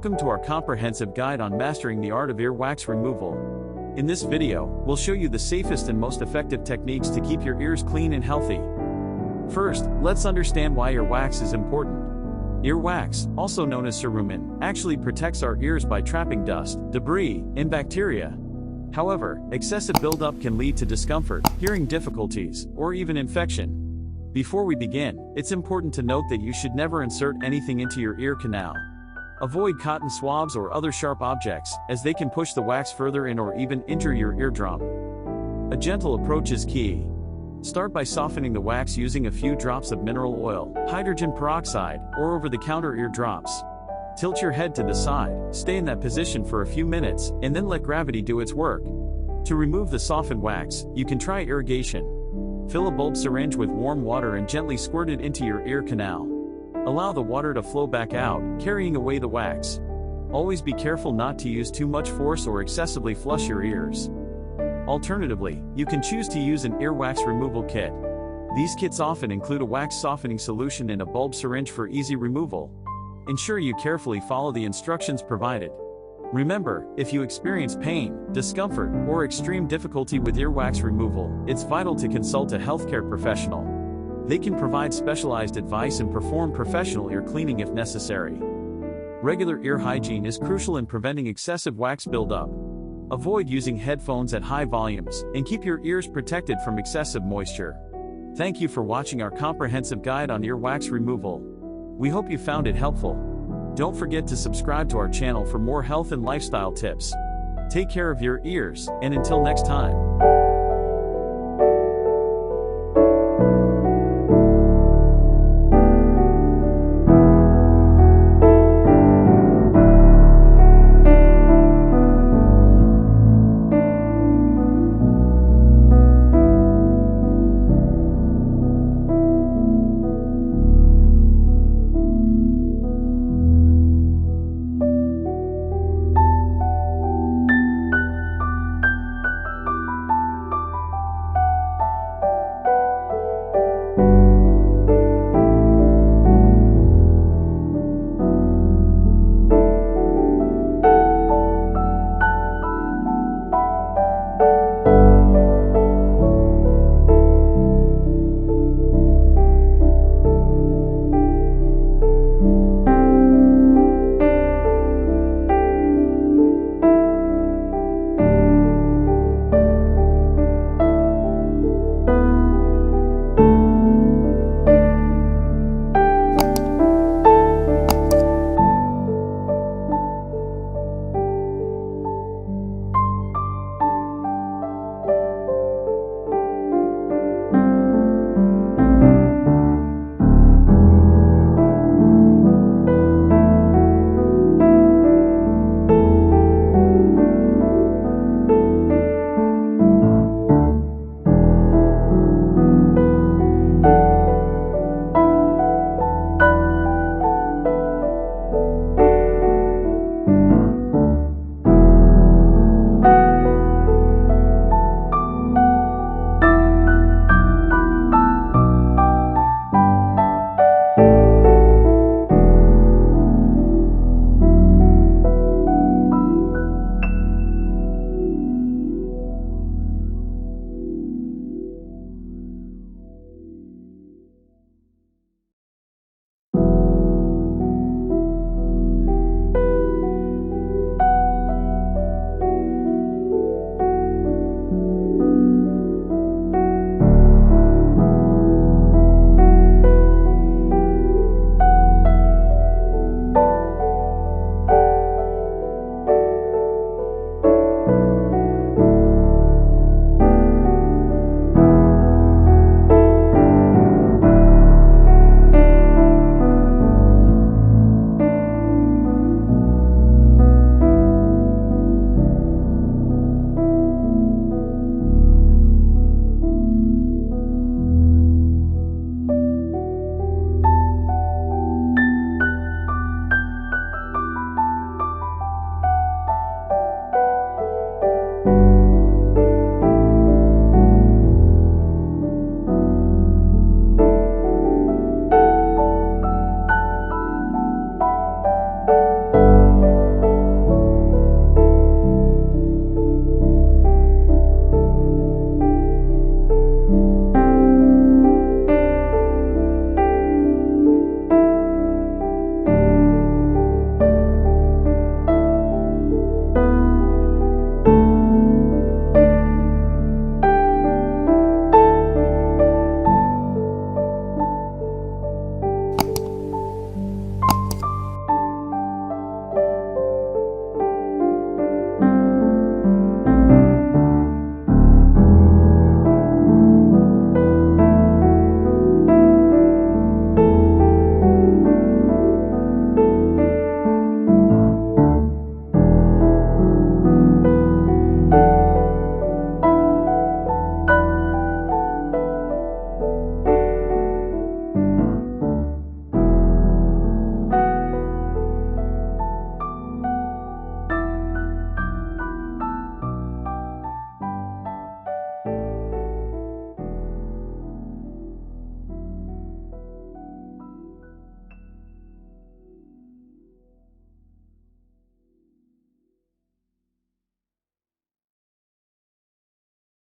Welcome to our comprehensive guide on mastering the art of earwax removal. In this video, we'll show you the safest and most effective techniques to keep your ears clean and healthy. First, let's understand why earwax is important. Earwax, also known as cerumen, actually protects our ears by trapping dust, debris, and bacteria. However, excessive buildup can lead to discomfort, hearing difficulties, or even infection. Before we begin, it's important to note that you should never insert anything into your ear canal. Avoid cotton swabs or other sharp objects, as they can push the wax further in or even injure your eardrum. A gentle approach is key. Start by softening the wax using a few drops of mineral oil, hydrogen peroxide, or over-the-counter ear drops. Tilt your head to the side, stay in that position for a few minutes, and then let gravity do its work. To remove the softened wax, you can try irrigation. Fill a bulb syringe with warm water and gently squirt it into your ear canal. Allow the water to flow back out, carrying away the wax. Always be careful not to use too much force or excessively flush your ears. Alternatively, you can choose to use an earwax removal kit. These kits often include a wax softening solution and a bulb syringe for easy removal. Ensure you carefully follow the instructions provided. Remember, if you experience pain, discomfort, or extreme difficulty with earwax removal, it's vital to consult a healthcare professional. They can provide specialized advice and perform professional ear cleaning if necessary. Regular ear hygiene is crucial in preventing excessive wax buildup. Avoid using headphones at high volumes, and keep your ears protected from excessive moisture. Thank you for watching our comprehensive guide on earwax removal. We hope you found it helpful. Don't forget to subscribe to our channel for more health and lifestyle tips. Take care of your ears, and until next time.